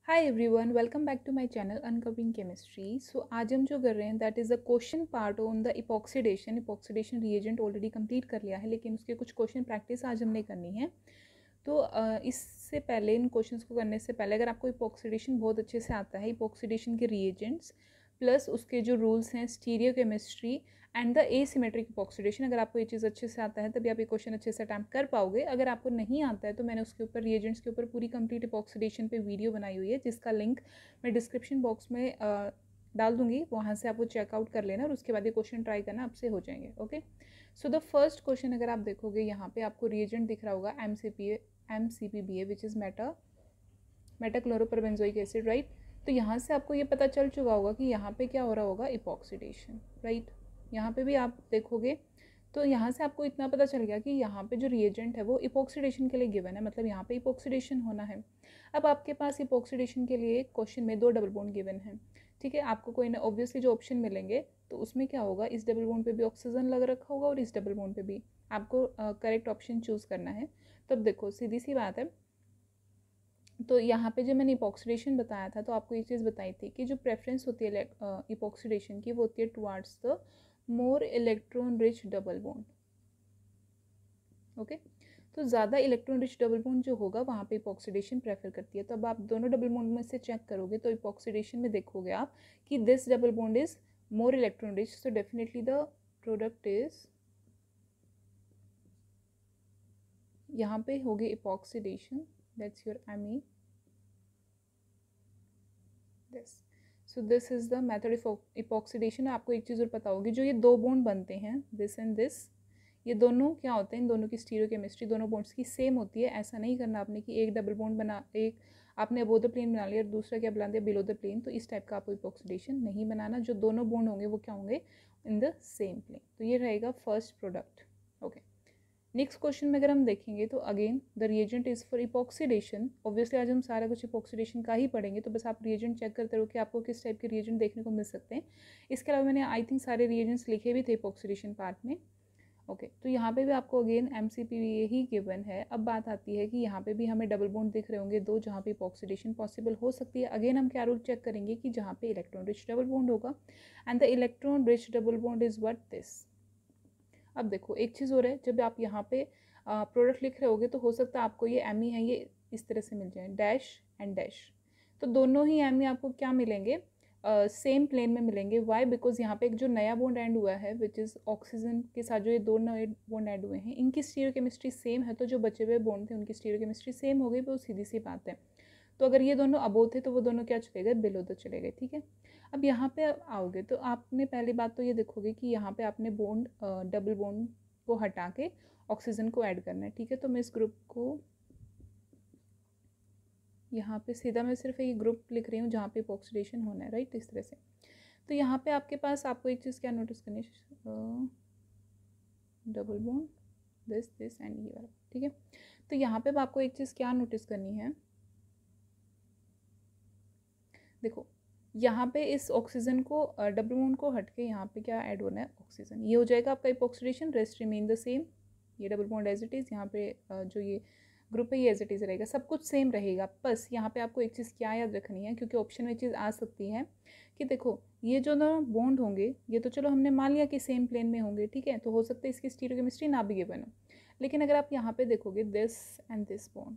Hi everyone, welcome back to my channel uncovering chemistry. So आज हम जो कर रहे हैं that is the question part on the epoxidation reagent already complete कर लिया है, लेकिन उसके कुछ क्वेश्चन प्रैक्टिस आज हमने करनी है। तो इससे पहले इन क्वेश्चंस को करने से पहले अगर आपको इपॉक्सीडेशन बहुत अच्छे से आता है, इपॉक्सीडेशन के रिएजेंट्स प्लस उसके जो रूल्स हैं stereochemistry and the asymmetric epoxidation, अगर आपको ये चीज़ अच्छे से आता है तभी आप ये क्वेश्चन अच्छे से अटैम्प्ट कर पाओगे। अगर आपको नहीं आता है तो मैंने उसके ऊपर रिएजेंट्स के ऊपर पूरी कंप्लीट इपॉक्सीडेशन पे वीडियो बनाई हुई है, जिसका लिंक मैं डिस्क्रिप्शन बॉक्स में डाल दूंगी, वहाँ से आप वो चेकआउट कर लेना और उसके बाद ये क्वेश्चन ट्राई करना आपसे हो जाएंगे। Okay, so the first question अगर आप देखोगे यहाँ पे आपको रिएजेंट दिख रहा होगा MCPBA which is metachloroperbenzoic acid, right. तो यहाँ से आपको ये पता चल चुका होगा कि यहाँ पे क्या हो रहा होगा, इपॉक्सीडेशन, राइट। यहाँ पे भी आप देखोगे तो यहाँ से आपको इतना पता चल गया कि यहाँ पे जो रिएजेंट है वो इपॉक्सीडेशन के लिए गिवन है, मतलब यहाँ पे इपॉक्सीडेशन होना है। अब आपके पास इपॉक्सीडेशन के लिए क्वेश्चन में 2 डबल बॉन्ड गिवन है, ठीक है। आपको कोई ना ऑब्वियसली जो ऑप्शन मिलेंगे तो उसमें क्या होगा, इस डबल बॉन्ड पे भी ऑक्सीजन लग रखा होगा और इस डबल बॉन्ड पे भी। आपको करेक्ट ऑप्शन चूज़ करना है। तब देखो सीधी सी बात है, तो यहाँ पे जो मैंने इपॉक्सीडेशन बताया था तो आपको ये चीज़ बताई थी कि जो प्रेफरेंस होती है इपॉक्सीडेशन की वो होती है towards the more electron rich double bond. Okay, तो ज़्यादा इलेक्ट्रॉन रिच डबल बॉन्ड जो होगा वहाँ पे इपॉक्सीडेशन प्रेफर करती है। तो अब आप दोनों डबल बॉन्ड में से चेक करोगे तो इपॉक्सीडेशन में देखोगे आप कि this double bond is more electron rich, so definitely the product is, यहाँ पे होगी epoxidation, that's your Amy this. So this is the method of epoxidation. आपको एक चीज़ और पता होगी, जो ये दो बॉन्ड बनते हैं दिस एंड दिस, ये दोनों क्या होते हैं, इन दोनों की स्टीरियो केमिस्ट्री दोनों बॉन्ड्स की सेम होती है। ऐसा नहीं करना आपने कि एक डबल बॉन्ड बना, एक आपने अबोव द प्लेन बना लिया और दूसरा क्या बना दिया, बिलो द प्लेन। तो इस टाइप का आपको इपॉक्सीडेशन नहीं बनाना। जो दोनों बॉन्ड होंगे वो क्या होंगे, इन द सेम प्लेन। तो ये रहेगा first product. Okay, next question में अगर हम देखेंगे तो again the reagent is for epoxidation. Obviously आज हम सारा कुछ इपॉक्सीडेशन का ही पढ़ेंगे, तो बस आप रिएजेंट चेक करते रहो कि आपको किस टाइप के रिएजेंट देखने को मिल सकते हैं। इसके अलावा मैंने आई थिंक सारे रिएजेंट्स लिखे भी थे इपॉक्सीडेशन पार्ट में। ओके, तो यहाँ पे भी आपको अगेन MCPBA ही गिवन है। अब बात आती है कि यहाँ पे भी हमें डबल बॉन्ड दिख रहे होंगे दो, जहाँ पे इपॉक्सीडेशन पॉसिबल हो सकती है। अगेन हम क्या रूल चेक करेंगे कि जहाँ पे इलेक्ट्रॉन रिच डबल बॉन्ड होगा, and the electron rich double bond is what, this. अब देखो एक चीज़ हो रहा है, जब आप यहाँ पे प्रोडक्ट लिख रहे होगे तो हो सकता है आपको ये एम ई है ये इस तरह से मिल जाए, डैश एंड डैश। तो दोनों ही एम ई आपको क्या मिलेंगे, सेम प्लेन में मिलेंगे। वाई, बिकॉज यहाँ पे एक जो नया बॉन्ड एंड हुआ है विच इज़ ऑक्सीजन के साथ, जो ये दो नए बॉन्ड ऐड हुए हैं इनकी स्टीरियो केमिस्ट्री सेम है, तो जो बचे हुए बॉन्ड थे उनकी स्टीरियो केमिस्ट्री सेम हो गई, वो सीधी सी बात है। तो अगर ये दोनों अबोव थे तो वो दोनों क्या चले गए, बिलो द चले गए, ठीक है। अब यहाँ पे आओगे तो आपने पहली बात तो ये देखोगे कि यहाँ पे आपने बॉन्ड डबल बॉन्ड को हटा के ऑक्सीजन को ऐड करना है, ठीक है। तो मैं इस ग्रुप को यहाँ पे सीधा मैं सिर्फ ये ग्रुप लिख रही हूँ जहाँ पे ऑक्सीडेशन होना है, राइट, इस तरह से। तो यहाँ पे आपके पास आपको एक चीज़ क्या नोटिस करनी है, double bond this this and ये वाला, ठीक है। तो यहाँ पे आपको एक चीज़ क्या नोटिस करनी है, देखो यहाँ पे इस ऑक्सीजन को डबल बॉन्ड को हट के यहाँ पे क्या ऐड होना है, ऑक्सीजन। ये हो जाएगा आपका epoxidation, rest remain the same. ये double bond as it is, यहाँ पे जो ये ग्रुप है ये एज इट इज़ रहेगा, सब कुछ सेम रहेगा। बस यहाँ पे आपको एक चीज़ क्या याद रखनी है, क्योंकि ऑप्शन में चीज़ आ सकती है कि देखो ये जो ना बॉन्ड होंगे ये तो चलो हमने मान लिया कि सेम प्लेन में होंगे, ठीक है। तो हो सकता है इसकी स्टीरियोकेमिस्ट्री ना भी गिवन हो, लेकिन अगर आप यहाँ पे देखोगे दिस एंड दिस बॉन्ड,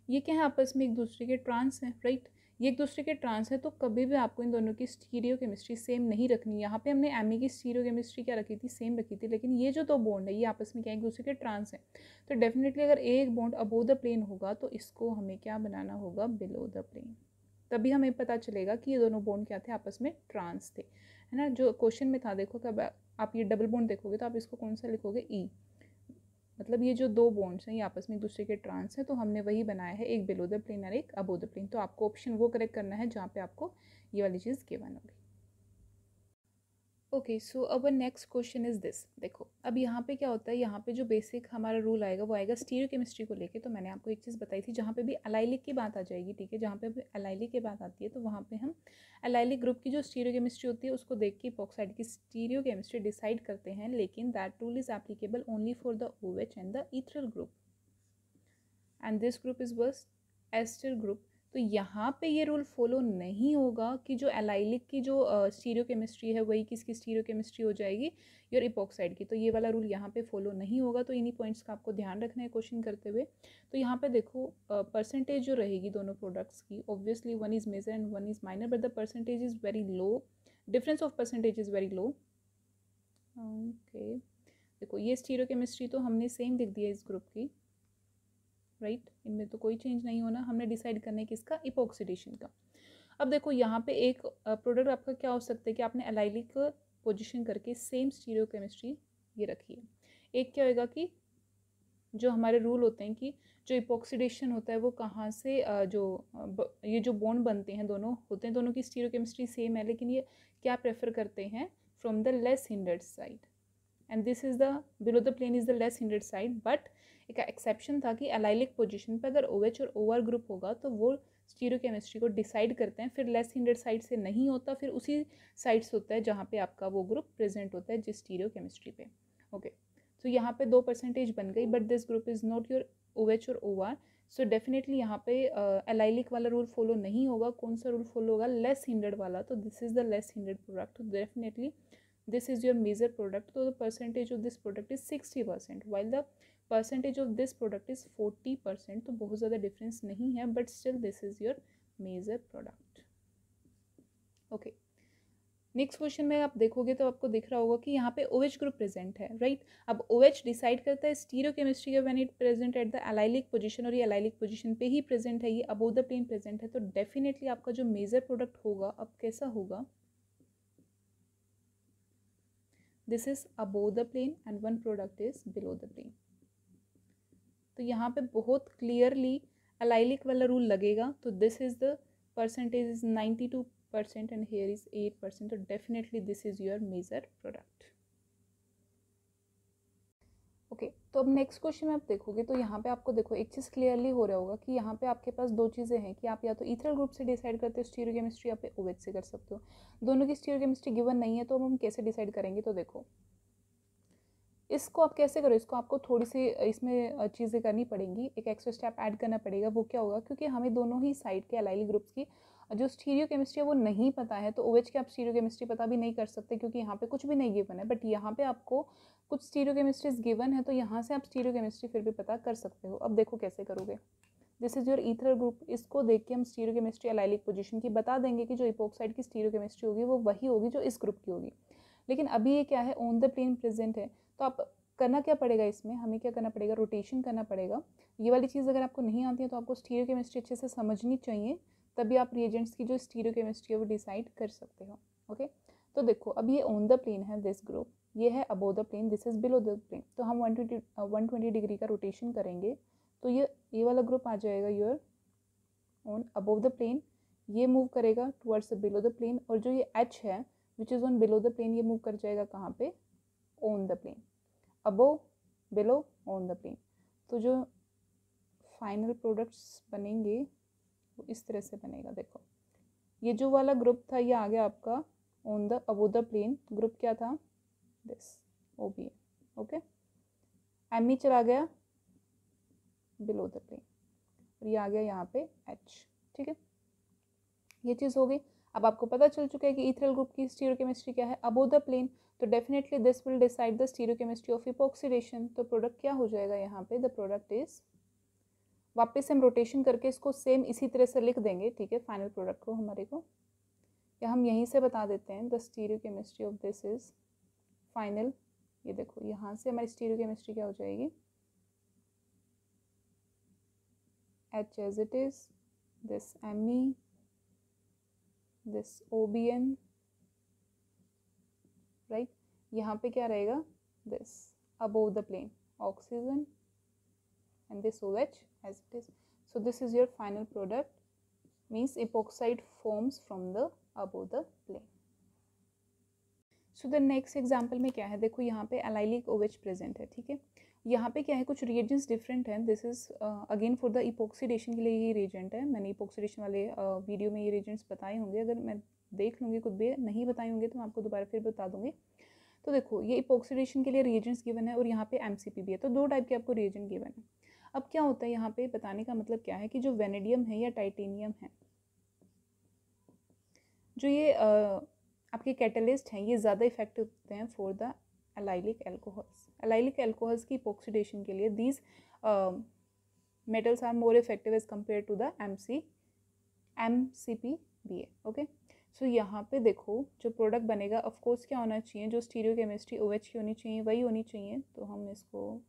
ये क्या है, आपस में एक दूसरे के ट्रांस हैं, राइट। ये एक दूसरे के ट्रांस है, तो कभी भी आपको इन दोनों की स्टीरियो केमिस्ट्री सेम नहीं रखनी। यहाँ पे हमने एमी की स्टीरियो केमिस्ट्री क्या रखी थी, सेम रखी थी, लेकिन ये जो दो बॉन्ड है ये आपस में क्या एक दूसरे के ट्रांस है। तो डेफिनेटली अगर एक बॉन्ड अबोव द प्लेन होगा तो इसको हमें क्या बनाना होगा, बिलो द प्लेन। तभी हमें पता चलेगा कि ये दोनों बॉन्ड क्या थे, आपस में ट्रांस थे, है ना। जो क्वेश्चन में था देखो, कब आप ये डबल बॉन्ड देखोगे तो आप इसको कौन सा लिखोगे, ई। मतलब ये जो दो बॉन्ड्स हैं ये आपस में एक दूसरे के ट्रांस हैं, तो हमने वही बनाया है, एक बिलो द प्लेन और एक अबोव द प्लेन। तो आपको ऑप्शन वो करेक्ट करना है जहाँ पे आपको ये वाली चीज़ गिवन होगी। ओके, सो अब नेक्स्ट क्वेश्चन इज दिस। देखो अब यहाँ पे क्या होता है, यहाँ पे जो बेसिक हमारा रूल आएगा वो आएगा स्टीरियो केमिस्ट्री को लेके। तो मैंने आपको एक चीज़ बताई थी, जहाँ पे भी एलाइलिक की बात आ जाएगी, ठीक है, जहाँ पे भी एलाइलिक की बात आती है तो वहाँ पे हम एलाइलिक ग्रुप की जो स्टीरियो केमिस्ट्री होती है उसको देख के इपॉक्साइड की स्टीरियो केमिस्ट्री डिसाइड करते हैं, लेकिन that rule is applicable only for the OH and the ethereal group, and this group is बस एस्टर ग्रुप। तो यहाँ पे ये रूल फॉलो नहीं होगा कि जो एलाइलिक की जो स्टीरियोकेमिस्ट्री है वही किसकी स्टीरियोकेमिस्ट्री हो जाएगी, योर इपॉक्साइड की। तो ये वाला रूल यहाँ पे फॉलो नहीं होगा। तो इन्हीं पॉइंट्स का आपको ध्यान रखना है क्वेश्चन करते हुए। तो यहाँ पे देखो परसेंटेज जो रहेगी दोनों प्रोडक्ट्स की, obviously one is major and one is minor, but the percentage is very low, difference of percentage is very low. Okay, देखो ये स्टीरियोकेमिस्ट्री तो हमने सेम लिख दिया इस ग्रुप की, राइट, इनमें तो कोई चेंज नहीं होना। हमने डिसाइड करना है किसका, इपॉक्सीडेशन का। अब देखो यहाँ पे एक प्रोडक्ट आपका क्या हो सकता है कि आपने एलाइलिक पोजीशन करके सेम स्टीरियोकेमिस्ट्री ये रखी है। एक क्या होगा कि जो हमारे रूल होते हैं कि जो इपॉक्सीडेशन होता है वो कहाँ से ये जो बॉन्ड बनते हैं दोनों होते हैं, दोनों की स्टीरियोकेमिस्ट्री सेम है, लेकिन ये क्या प्रेफर करते हैं, from the less hindered side, and this is the below the plane is the less hindered side. But एक एक्सेप्शन था कि एलाइलिक पोजीशन पे अगर OH और OR ग्रुप होगा तो वो स्टीरियोकेमिस्ट्री को डिसाइड करते हैं, फिर लेस हिंडर्ड साइड से नहीं होता, फिर उसी साइड से होता है जहाँ पे आपका वो ग्रुप प्रेजेंट होता है जिस स्टीरियोकेमिस्ट्री पे। ओके, तो यहाँ पे 2% बन गई, but this group is not your OH और OR, सो डेफिनेटली यहाँ पे एलाइलिक वाला रूल फॉलो नहीं होगा। कौन सा रूल फॉलो होगा, लेस हिंडर्ड वाला। तो this is the less hindered product, तो definitely this is your major product. So the percentage of this product is 60%, while the percentage of this product is 40%. तो बहुत ज़्यादा difference नहीं है, but still this is your major product. Okay, next question में आप देखोगे तो आपको दिख रहा होगा कि यहाँ पे OH ग्रुप प्रेजेंट है, राइट। अब OH डिसाइड करता है स्टीरियोकेमिस्ट्री का when it present at the allylic position, और ये एलाइलिक पोजीशन पे ही प्रेजेंट है, ये अबोव द प्लेन प्रेजेंट है। तो डेफिनेटली आपका जो मेजर प्रोडक्ट होगा अब कैसा होगा, this is above the plane and one product is below the plane. तो यहाँ पे बहुत क्लियरली एलाइलिक वाला रूल लगेगा। तो this is the percentage is 92% and here is 8%। तो definitely this is your major product. Okay, तो अब नेक्स्ट क्वेश्चन में आप देखोगे तो यहाँ पे आपको देखो एक चीज़ क्लियरली हो रहा होगा कि यहाँ पे आपके पास दो चीज़ें हैं कि आप या तो इथरल ग्रुप से डिसाइड करते हो स्टीरियोकेमिस्ट्री, या पे OH से कर सकते हो। दोनों की स्टीरियोकेमिस्ट्री गिवन नहीं है, तो हम कैसे डिसाइड करेंगे। तो देखो इसको आप कैसे करो, इसको आपको थोड़ी सी इसमें चीज़ें करनी पड़ेंगी, एक एक्स्ट्रा स्टेप ऐड करना पड़ेगा। वो क्या होगा, क्योंकि हमें दोनों ही साइड के एलाइलिक ग्रुप्स की जो स्टीरियोकेमिस्ट्री है वो नहीं पता है, तो OH की आप स्टीरियोकेमिस्ट्री पता भी नहीं कर सकते क्योंकि यहाँ पे कुछ भी नहीं गिवन है। बट यहाँ पे आपको कुछ स्टीरियोकेमिस्ट्रीज गिवन है, तो यहाँ से आप स्टीरियोकेमिस्ट्री फिर भी पता कर सकते हो। अब देखो कैसे करोगे, this is your ether group. इसको देख के हम स्टीरियोकेमिस्ट्री एलाइलिक पोजीशन की बता देंगे कि जो इपॉक्साइड की स्टीरियोकेमिस्ट्री होगी वो वही होगी जो इस ग्रुप की होगी। लेकिन अभी ये क्या है, ऑन द प्लेन प्रेजेंट है, तो आप करना क्या पड़ेगा, इसमें हमें क्या करना पड़ेगा, रोटेशन करना पड़ेगा। ये वाली चीज़ अगर आपको नहीं आती है तो आपको स्टीरियोकेमिस्ट्री अच्छे से समझनी चाहिए, तभी आप रिएजेंट्स की जो स्टीरियोकेमिस्ट्री है वो डिसाइड कर सकते हो। ओके, तो देखो अब ये ऑन द प्लेन है दिस ग्रुप, ये है above the plane, this is below the plane. तो हम 120 डिग्री का रोटेशन करेंगे तो ये वाला ग्रुप आ जाएगा your on above the plane, ये मूव करेगा टुवर्ड्स बिलो द प्लेन, और जो ये H है which is on below the plane, ये मूव कर जाएगा कहाँ पे, on the plane, above below on the plane. तो जो फाइनल प्रोडक्ट्स बनेंगे वो इस तरह से बनेगा। देखो ये जो वाला ग्रुप था ये आ गया आपका on the above the plane, group क्या था, दिस OBN। ओके, ME चला गया बिलो द प्लेन, और ये आ गया यहाँ पे H। ठीक है, ये चीज़ हो गई। अब आपको पता चल चुका है कि इथरल ग्रुप की स्टीरियोकेमिस्ट्री क्या है, अबोव द प्लेन। तो definitely this will decide the stereochemistry of epoxidation. तो प्रोडक्ट क्या हो जाएगा यहाँ पे, द प्रोडक्ट इज, वापस हम रोटेशन करके इसको सेम इसी तरह से लिख देंगे, ठीक है, फाइनल प्रोडक्ट को हमारे को, या हम यहीं से बता देते हैं the stereochemistry of this is final. ये देखो यहाँ से हमारी स्टीरियोकेमिस्ट्री क्या हो जाएगी, H as it is, this Me, this OBN, right. यहाँ पे क्या रहेगा, this above the plane oxygen, and this OH as it is. So this is your final product, means epoxide forms from the above the plane. So the next example में क्या है, देखो यहाँ पे एलाइलिक OH प्रेजेंट है, ठीक है। यहाँ पे क्या है, कुछ रिएजेंट्स डिफरेंट हैं। This is again for the epoxidation के लिए ये रिएजेंट है। मैंने इपॉक्सीडेशन वाले वीडियो में ये रिएजेंट्स बताए होंगे, अगर मैं देख लूँगी खुद भी नहीं बताए होंगे तो मैं आपको दोबारा फिर बता दूँगी। तो देखो ये इपॉक्सीडेशन के लिए रिएजेंट्स गिवन है और यहाँ पे MCP भी है, तो दो टाइप के आपको रिएजेंट गिवन है। अब क्या होता है यहाँ पे बताने का मतलब क्या है कि जो वेनेडियम है या टाइटेनियम है, जो ये आपके कैटलिस्ट हैं, ये ज़्यादा इफेक्टिव होते हैं for the allylic alcohols. Allylic alcohols की इपॉक्सीडेशन के लिए these metals are more effective as compared to the MCPBA। Okay, so यहाँ पे देखो जो प्रोडक्ट बनेगा ऑफकोर्स क्या होना चाहिए, जो स्टीरियो केमिस्ट्री OH की होनी चाहिए वही होनी चाहिए। तो हम इसको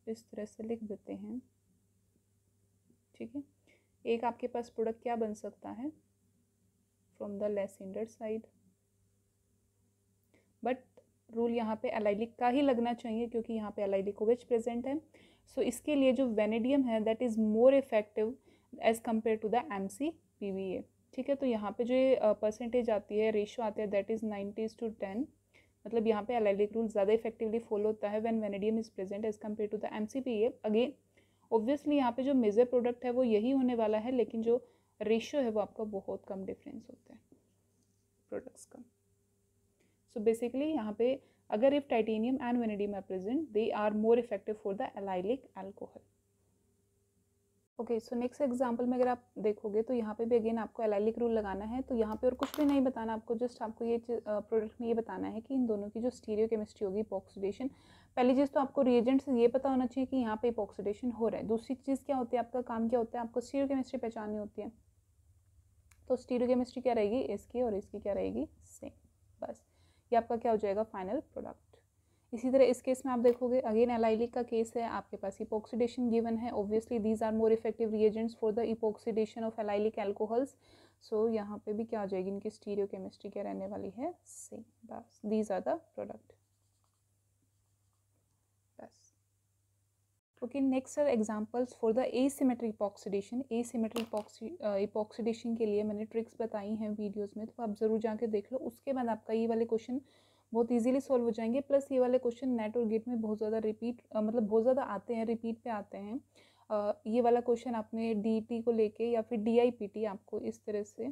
इस तरह से लिख देते हैं, ठीक है। एक आपके पास प्रोडक्ट क्या बन सकता है from the less hindered side, but rule यहाँ पे एलाइलिक का ही लगना चाहिए क्योंकि यहाँ पे एलाइलिक OH प्रेजेंट है। सो इसके लिए जो वेनेडियम है that is more effective as compared to the MCPBA, ठीक है। तो यहाँ पे जो ये परसेंटेज आती है, रेशियो आता है दैट इज़ 90:10, मतलब यहाँ पे एलाइलिक रूल ज़्यादा इफेक्टिवली फॉलो होता है when vanadium is present as compared to the MCPBA। Again obviously यहाँ पे जो मेजर प्रोडक्ट है वो यही होने वाला है, लेकिन जो रेशियो है वो आपका बहुत कम डिफरेंस होता है प्रोडक्ट्स का। सो बेसिकली यहाँ पे अगर if titanium and vanadium are present they are more effective for the allylic alcohol. Okay, so next example में अगर आप देखोगे तो यहाँ पे भी अगेन आपको एलाइलिक रूल लगाना है। तो यहाँ पे और कुछ भी नहीं बताना आपको, जस्ट आपको ये प्रोडक्ट में ये बताना है कि इन दोनों की जो स्टीरियो केमिस्ट्री होगी इपॉक्सीडेशन। पहली चीज़ तो आपको रिएजेंट से ये पता होना चाहिए कि यहाँ पे इपॉक्सीडेशन हो रहा है। दूसरी चीज़ क्या होती है, आपका काम क्या होता है, आपको स्टीरियो केमिस्ट्री पहचाननी होती है। तो स्टीरियो केमिस्ट्री क्या रहेगी, इसकी और इसकी क्या रहेगी, सेम। बस ये आपका क्या हो जाएगा, फाइनल प्रोडक्ट। इसी तरह इस केस में आप देखोगे अगेन एलाइलिक का केस है, आपके पास इपॉक्सीडेशन गिवन है। Obviously these are more effective reagents for the epoxidation of allylic alcohols. So यहाँ पे भी क्या हो जाएगी, इनकी स्टीरियो केमिस्ट्री क्या रहने वाली है, सेम। बस दीज आर द प्रोडक्ट। बस okay, next are examples for the asymmetry epoxidation. Asymmetry epoxidation के लिए मैंने ट्रिक्स बताई हैं वीडियोस में, तो आप ज़रूर जाके देख लो। उसके बाद आपका ये वाले क्वेश्चन बहुत इजीली सॉल्व हो जाएंगे। प्लस ये वाले क्वेश्चन नेट और गेट में बहुत ज़्यादा मतलब बहुत ज़्यादा आते हैं, रिपीट पे आते हैं। ये वाला क्वेश्चन आपने DET को लेके या फिर DIPT आपको इस तरह से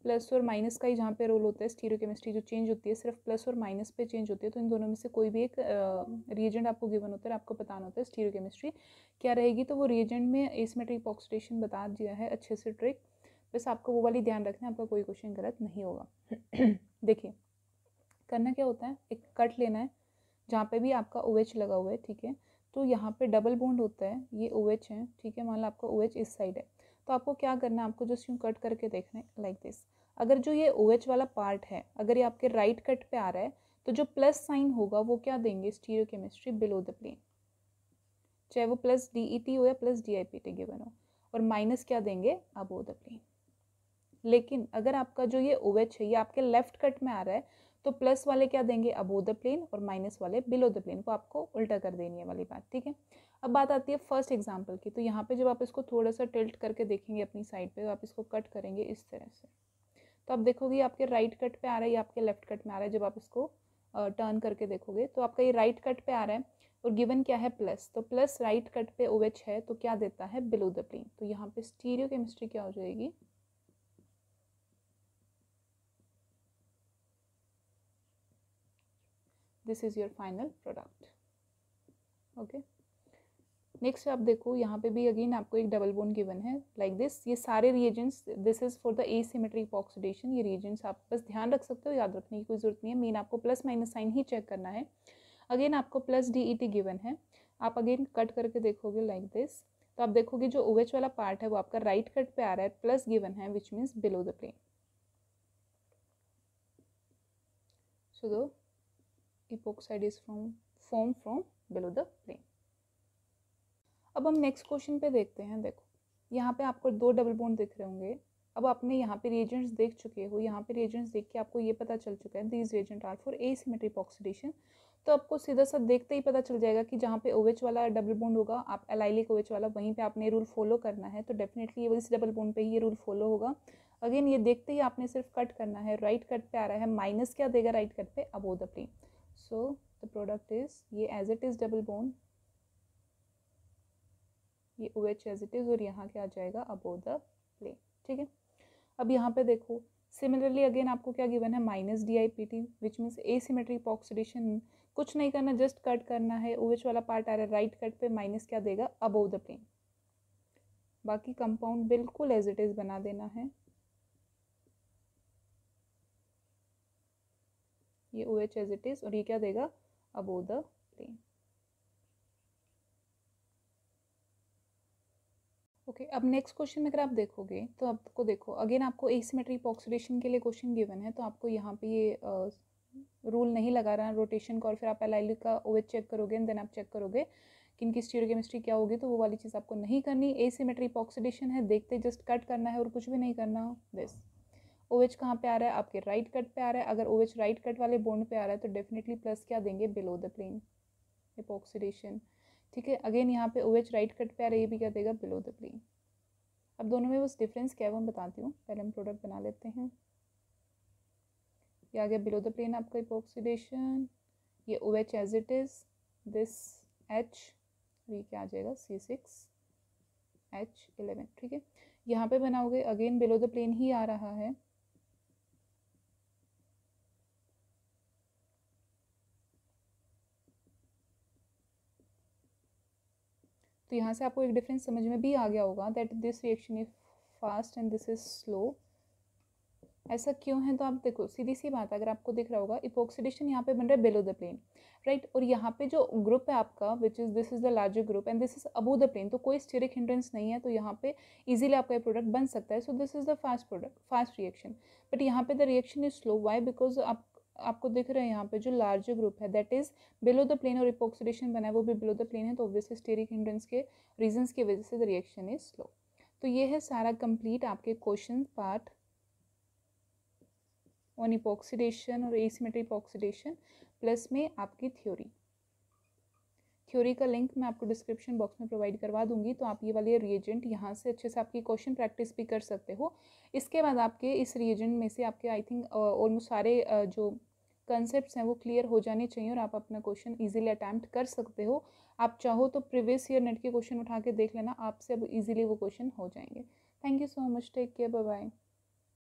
प्लस और माइनस का ही जहाँ पे रोल होता है, स्टीरियो केमिस्ट्री जो चेंज होती है सिर्फ प्लस और माइनस पे चेंज होती है। तो इन दोनों में से कोई भी एक रिएजेंट आपको गिवन होता है, आपको बताना होता है स्टीरियो केमिस्ट्री क्या रहेगी। तो वो रिएजेंट में एसिमेट्रिक इपॉक्सीडेशन बता दिया है अच्छे से ट्रिक, बस आपको वो वाली ध्यान रखना है, आपका कोई क्वेश्चन गलत नहीं होगा। देखिए करना क्या होता है, एक कट लेना है जहाँ पे भी आपका OH लगा हुआ है, ठीक है। तो यहाँ पे डबल बॉन्ड होता है, ये OH है, ठीक है। मान लो आपका OH इस साइड है, तो आपको क्या करना है, आपको जस्ट यूँ कट करके देखना है लाइक दिस। अगर जो ये OH वाला पार्ट है अगर ये आपके राइट कट पे आ रहा है तो जो प्लस साइन होगा वो क्या देंगे, stereo chemistry below the plane, चाहे वो प्लस DET हो या प्लस DIPT गिवन हो, और माइनस क्या देंगे, अबो द प्लेन। लेकिन अगर आपका जो ये OH है ये आपके लेफ्ट कट में आ रहा है तो प्लस वाले क्या देंगे, अबो द प्लेन, और माइनस वाले बिलो द प्लेन। को आपको उल्टा कर देनी है वाली बात, ठीक है। अब बात आती है फर्स्ट एग्जांपल की। तो यहाँ पे जब आप इसको थोड़ा सा टिल्ट करके देखेंगे अपनी साइड पे, तो आप इसको कट करेंगे इस तरह से, तो आप देखोगे आपके राइट कट पे आ रहा है या आपके लेफ्ट कट में आ रहा है। जब आप इसको टर्न करके देखोगे तो आपका ये राइट कट पे आ रहा है और गिवन क्या है, प्लस। तो प्लस राइट कट पे OH है तो क्या देता है, बिलो द प्लेन। तो यहाँ पे स्टीरियो केमिस्ट्री क्या हो जाएगी, this is your final product. Okay, next आप देखो यहाँ पे भी अगेन आपको एक डबल बॉन्ड गिवन है लाइक दिस। ये सारे reagents, this is for the asymmetric epoxidation. ये रिएजेंट्स आप बस ध्यान रख सकते हो, याद रखने की कोई जरूरत नहीं है। मेन आपको प्लस माइनस साइन ही चेक करना है। अगेन आपको प्लस DET गिवन है, आप अगेन कट करके देखोगे लाइक दिस। तो आप देखोगे जो OH वाला पार्ट है वो आपका राइट कट पे आ रहा है, प्लस गिवन है which means below the plane. So the epoxide is formed from below the plane। अब हम नेक्स्ट क्वेश्चन पे देखते हैं। देखो यहाँ पे आपको दो डबल बॉन्ड दिख रहे होंगे। अब आपने यहाँ पे रिएजेंट्स देख चुके हो, यहाँ पे रिएजेंट्स देख के आपको ये पता चल चुका है these reagent are for asymmetric oxidation. तो आपको सीधा सा देखते ही पता चल जाएगा कि जहाँ पे OH वाला डबल बॉन्ड होगा, आप एलाइलिक OH वाला, वहीं पे आपने रूल फॉलो करना है। तो डेफिनेटली इस डबल बॉन्ड पे ही ये रूल फॉलो होगा। अगेन ये देखते ही आपने सिर्फ कट करना है, राइट कट पे आ रहा है, माइनस क्या देगा राइट कट पे, above the plane. So the product is ये as it is double bond, ये OH एज इट इज, और यहाँ क्या आ जाएगा, अबो द प्लेन, ठीक है। अब यहाँ पे देखो सिमिलरली अगेन आपको क्या गिवन है, minus DIPT which means asymmetric oxidation कुछ नहीं करना, जस्ट कट करना है। OH वाला पार्ट आ रहा है राइट कट पे, माइनस क्या देगा, अबोव द प्लेन। बाकी कंपाउंड बिल्कुल एज इट इज बना देना है। ये OH एज इट इज, और ये क्या देगा, अबोव द प्लेन। ओके, अब नेक्स्ट क्वेश्चन में अगर आप देखोगे तो आपको देखो अगेन आपको एसिमेट्रिक ऑक्सीडेशन के लिए क्वेश्चन गिवन है, तो आपको यहाँ पे ये रूल नहीं लगा रहा रोटेशन का, और फिर आप एलाइलिक का OH चेक करोगे एंड देन आप चेक करोगे कि इनकी स्टीरियोकेमिस्ट्री क्या होगी, तो वो वाली चीज़ आपको नहीं करनी। एसिमेट्रिक ऑक्सीडेशन है, देखते जस्ट कट करना है और कुछ भी नहीं करना। दिस OH कहाँ पे आ रहा है, आपके राइट कट पे आ रहा है। अगर OH राइट कट वाले बॉन्ड पे आ रहा है तो डेफिनेटली प्लस क्या देंगे, बिलो द प्लेन इपॉक्सीडेशन। ठीक है, अगेन यहाँ पे OH राइट कट पे आ रहा है, ये भी क्या देगा, बिलो द प्लेन। अब दोनों में बस डिफरेंस क्या है वो मैं बताती हूँ, पहले हम प्रोडक्ट बना लेते हैं। ये आ गया बिलो द प्लेन आपका इपॉक्सीडेशन, ये OH as it is, this H, ये क्या आ जाएगा, C6H11। ठीक है, यहाँ पे बनाओगे अगेन बिलो द प्लेन ही आ रहा है। तो यहाँ से आपको एक डिफरेंस समझ में भी आ गया होगा that this reaction is fast and this is slow. ऐसा क्यों है, तो आप देखो सीधी सी बात है, अगर आपको दिख रहा होगा इपॉक्सीडेशन यहाँ पे बन रहा है बिलो द प्लेन, राइट, और यहाँ पे जो ग्रुप है आपका which is this is the larger group and this is above the plane, तो कोई स्टीरिक हिंड्रेंस नहीं है, तो यहाँ पे इजीली आपका प्रोडक्ट बन सकता है। So this is the fast product, fast reaction. But यहाँ पे the reaction is slow, why, because आपको दिख रहा है यहाँ पे जो लार्जर ग्रुप है that is below the plane, और इपॉक्सीडेशन बना है वो भी बिलो द प्लेन है, तो ऑब्वियसली स्टीरिक हिंड्रेंस के रीजंस की वजह से द रिएक्शन इज स्लो। तो ये है सारा कंप्लीट आपके क्वेश्चन पार्ट ऑन इपॉक्सीडेशन और एसिमेट्रिक इपॉक्सीडेशन, प्लस में आपकी थ्योरी का लिंक मैं आपको डिस्क्रिप्शन बॉक्स में प्रोवाइड करवा दूंगी, तो आप ये वाले रिएजेंट यहाँ से अच्छे से आपकी क्वेश्चन प्रैक्टिस भी कर सकते हो। इसके बाद आपके इस रिएजेंट में से आपके आई थिंक ऑलमोस्ट सारे जो कंसेप्ट्स हैं वो क्लियर हो जाने चाहिए, और आप अपना क्वेश्चन इजीली अटैम्प्ट कर सकते हो। आप चाहो तो प्रीवियस ईयर नेट के क्वेश्चन उठा के देख लेना, आपसे अब इजीली वो क्वेश्चन हो जाएंगे। Thank you so much, take care, bye bye.